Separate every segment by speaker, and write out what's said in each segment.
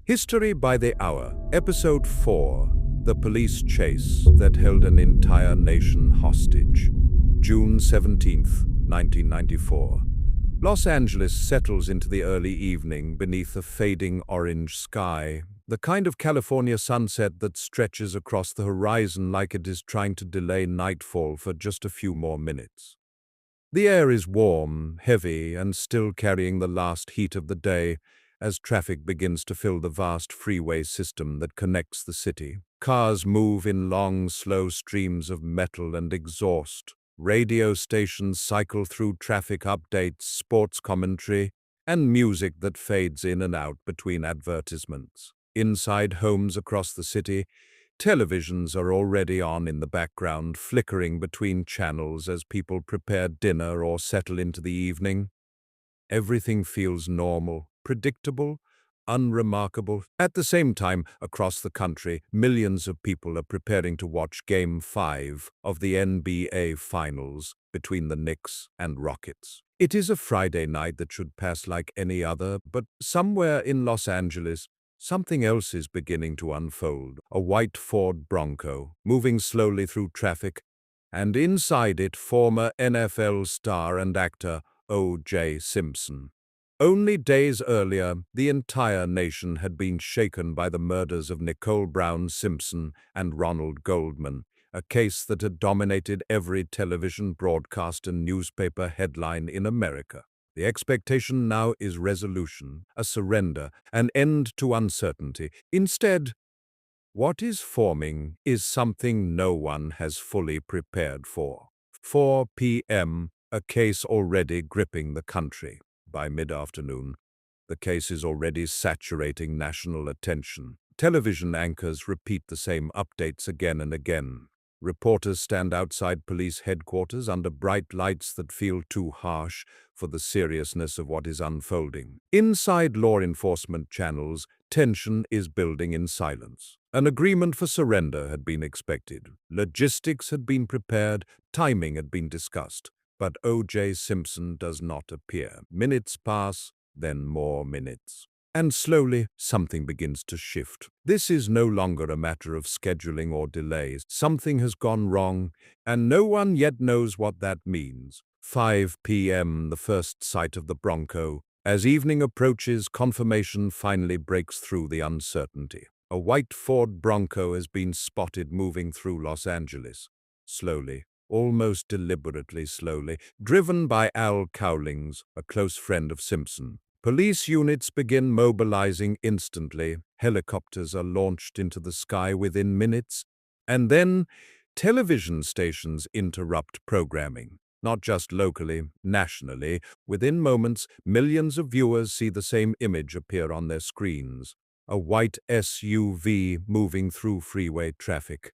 Speaker 1: History by the Hour, Episode 4, The Police Chase That Held an Entire Nation Hostage. June 17th, 1994. Los Angeles settles into the early evening beneath a fading orange sky, the kind of California sunset that stretches across the horizon like it is trying to delay nightfall for just a few more minutes. The air is warm, heavy, and still carrying the last heat of the day as traffic begins to fill the vast freeway system that connects the city. Cars move in long, slow streams of metal and exhaust. Radio stations cycle through traffic updates, sports commentary, and music that fades in and out between advertisements. Inside homes across the city, televisions are already on in the background, flickering between channels as people prepare dinner or settle into the evening. Everything feels normal, predictable, unremarkable. At the same time, across the country, millions of people are preparing to watch Game 5 of the NBA Finals between the Knicks and Rockets. It is a Friday night that should pass like any other, but somewhere in Los Angeles, something else is beginning to unfold. A white Ford Bronco, moving slowly through traffic, and inside it, former NFL star and actor O.J. Simpson. Only days earlier, the entire nation had been shaken by the murders of Nicole Brown Simpson and Ronald Goldman, a case that had dominated every television broadcast and newspaper headline in America. The expectation now is resolution, a surrender, an end to uncertainty. Instead, what is forming is something no one has fully prepared for. 4 p.m., a case already gripping the country. By mid-afternoon, the case is already saturating national attention. Television anchors repeat the same updates again and again. Reporters stand outside police headquarters under bright lights that feel too harsh for the seriousness of what is unfolding. Inside law enforcement channels, tension is building in silence. An agreement for surrender had been expected. Logistics had been prepared, timing had been discussed. But O.J. Simpson does not appear. Minutes pass, then more minutes. And slowly, something begins to shift. This is no longer a matter of scheduling or delays. Something has gone wrong, and no one yet knows what that means. 5 p.m., the first sight of the Bronco. As evening approaches, confirmation finally breaks through the uncertainty. A white Ford Bronco has been spotted moving through Los Angeles. Slowly, almost deliberately slowly, driven by Al Cowlings, a close friend of Simpson. Police units begin mobilizing instantly. Helicopters are launched into the sky within minutes. And then, television stations interrupt programming. Not just locally, nationally. Within moments, millions of viewers see the same image appear on their screens. A white SUV moving through freeway traffic.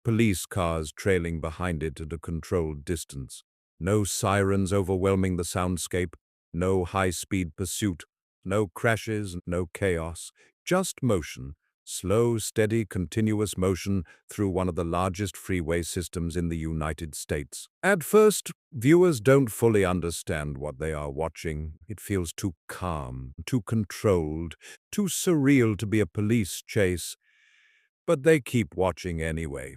Speaker 1: Police cars trailing behind it at a controlled distance. No sirens overwhelming the soundscape, no high-speed pursuit, no crashes, no chaos, just motion, slow, steady, continuous motion through one of the largest freeway systems in the United States. At first, viewers don't fully understand what they are watching. It feels too calm, too controlled, too surreal to be a police chase, but they keep watching anyway.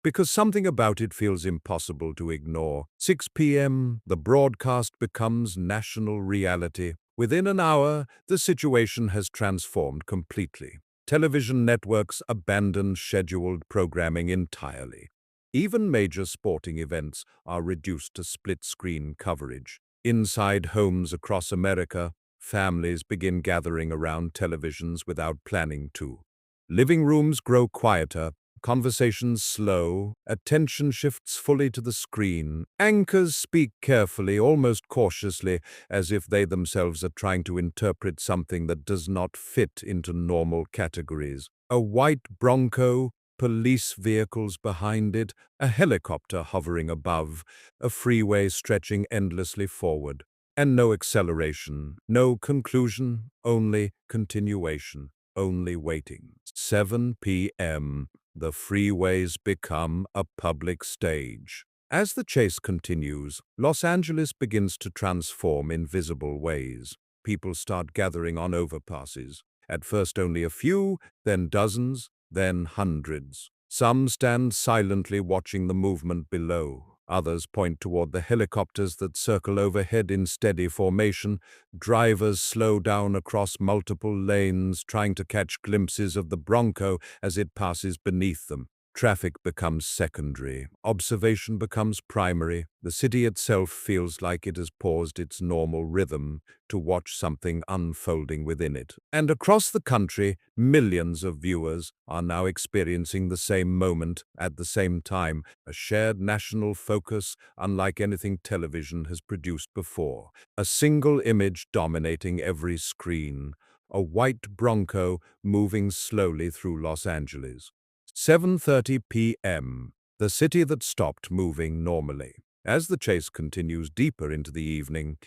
Speaker 1: Because something about it feels impossible to ignore. 6 p.m., the broadcast becomes national reality. Within an hour, the situation has transformed completely. Television networks abandon scheduled programming entirely. Even major sporting events are reduced to split-screen coverage. Inside homes across America, families begin gathering around televisions without planning to. Living rooms grow quieter, conversations slow, attention shifts fully to the screen. Anchors speak carefully, almost cautiously, as if they themselves are trying to interpret something that does not fit into normal categories. A white Bronco, police vehicles behind it, a helicopter hovering above, a freeway stretching endlessly forward. And no acceleration, no conclusion, only continuation, only waiting. 7 p.m. The freeways become a public stage. As the chase continues, Los Angeles begins to transform in visible ways. People start gathering on overpasses. At first only a few, then dozens, then hundreds. Some stand silently watching the movement below. Others point toward the helicopters that circle overhead in steady formation. Drivers slow down across multiple lanes, trying to catch glimpses of the Bronco as it passes beneath them. Traffic becomes secondary. Observation becomes primary. The city itself feels like it has paused its normal rhythm to watch something unfolding within it. And across the country, millions of viewers are now experiencing the same moment at the same time, a shared national focus unlike anything television has produced before. A single image dominating every screen, a white Bronco moving slowly through Los Angeles. 7:30 p.m., the city that stopped moving normally. As the chase continues deeper into the evening,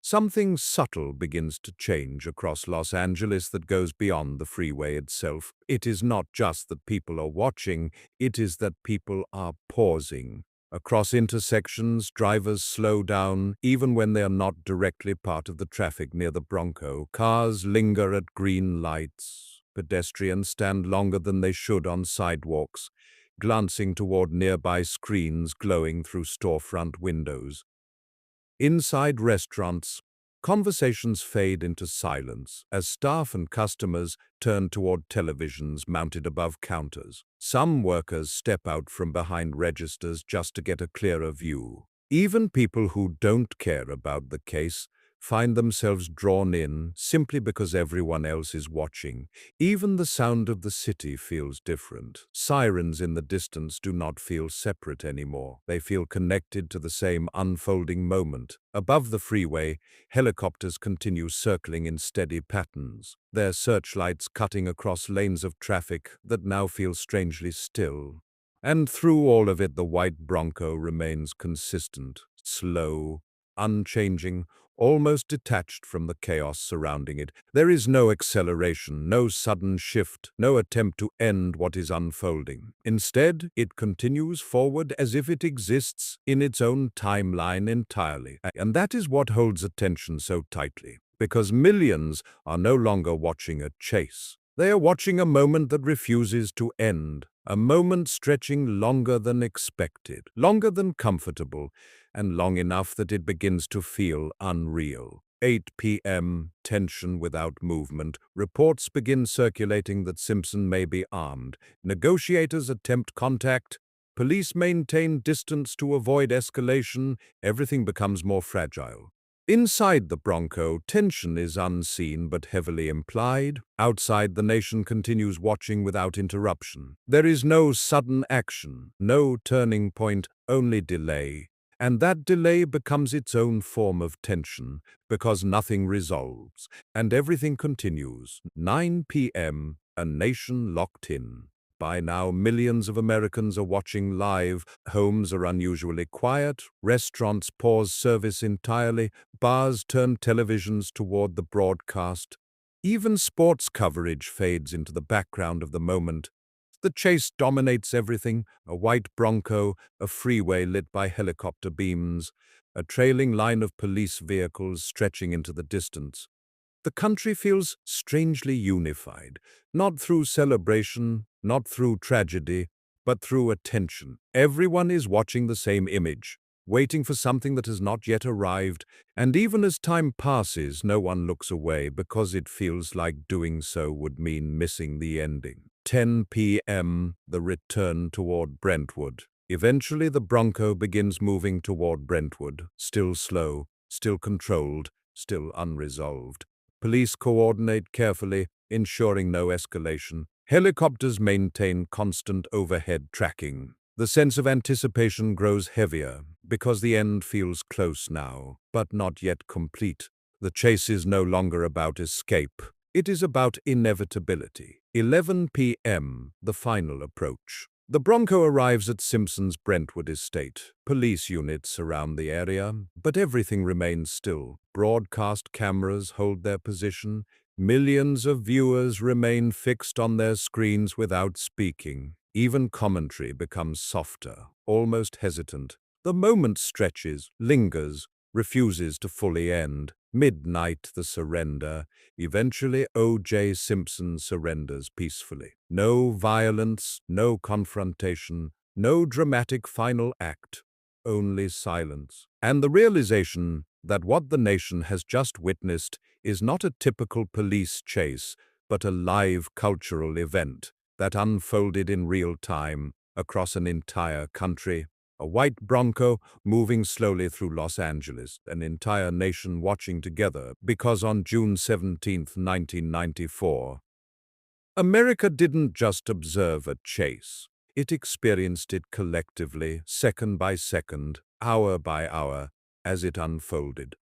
Speaker 1: something subtle begins to change across Los Angeles that goes beyond the freeway itself. It is not just that people are watching, it is that people are pausing. Across intersections, drivers slow down, even when they are not directly part of the traffic near the Bronco. Cars linger at green lights. Pedestrians stand longer than they should on sidewalks, glancing toward nearby screens glowing through storefront windows. Inside restaurants, conversations fade into silence as staff and customers turn toward televisions mounted above counters. Some workers step out from behind registers just to get a clearer view. Even people who don't care about the case find themselves drawn in simply because everyone else is watching. Even the sound of the city feels different. Sirens in the distance do not feel separate anymore. They feel connected to the same unfolding moment. Above the freeway, helicopters continue circling in steady patterns, their searchlights cutting across lanes of traffic that now feel strangely still. And through all of it, the white Bronco remains consistent, slow, unchanging, almost detached from the chaos surrounding it. There is no acceleration, no sudden shift, no attempt to end what is unfolding. Instead, it continues forward as if it exists in its own timeline entirely. And that is what holds attention so tightly, because millions are no longer watching a chase. They are watching a moment that refuses to end, a moment stretching longer than expected, longer than comfortable, and long enough that it begins to feel unreal. 8 p.m., tension without movement. Reports begin circulating that Simpson may be armed. Negotiators attempt contact. Police maintain distance to avoid escalation. Everything becomes more fragile. Inside the Bronco, tension is unseen but heavily implied. Outside, the nation continues watching without interruption. There is no sudden action, no turning point, only delay. And that delay becomes its own form of tension, because nothing resolves, and everything continues. 9 p.m., a nation locked in. By now, millions of Americans are watching live. Homes are unusually quiet. Restaurants pause service entirely. Bars turn televisions toward the broadcast. Even sports coverage fades into the background of the moment. The chase dominates everything, a white Bronco, a freeway lit by helicopter beams, a trailing line of police vehicles stretching into the distance. The country feels strangely unified, not through celebration, not through tragedy, but through attention. Everyone is watching the same image, waiting for something that has not yet arrived, and even as time passes, no one looks away because it feels like doing so would mean missing the ending. 10 p.m., the return toward Brentwood. Eventually, the Bronco begins moving toward Brentwood, still slow, still controlled, still unresolved. Police coordinate carefully, ensuring no escalation. Helicopters maintain constant overhead tracking. The sense of anticipation grows heavier because the end feels close now, but not yet complete. The chase is no longer about escape. It is about inevitability. 11 p.m., the final approach. The Bronco arrives at Simpson's Brentwood estate. Police units surround the area, but everything remains still. Broadcast cameras hold their position. Millions of viewers remain fixed on their screens without speaking. Even commentary becomes softer, almost hesitant. The moment stretches, lingers, refuses to fully end. Midnight, the surrender. Eventually, O.J. Simpson surrenders peacefully. No violence, no confrontation, no dramatic final act, only silence. And the realization that what the nation has just witnessed is not a typical police chase, but a live cultural event that unfolded in real time across an entire country. A white Bronco moving slowly through Los Angeles, an entire nation watching together, because on June 17, 1994, America didn't just observe a chase. It experienced it collectively, second by second, hour by hour, as it unfolded.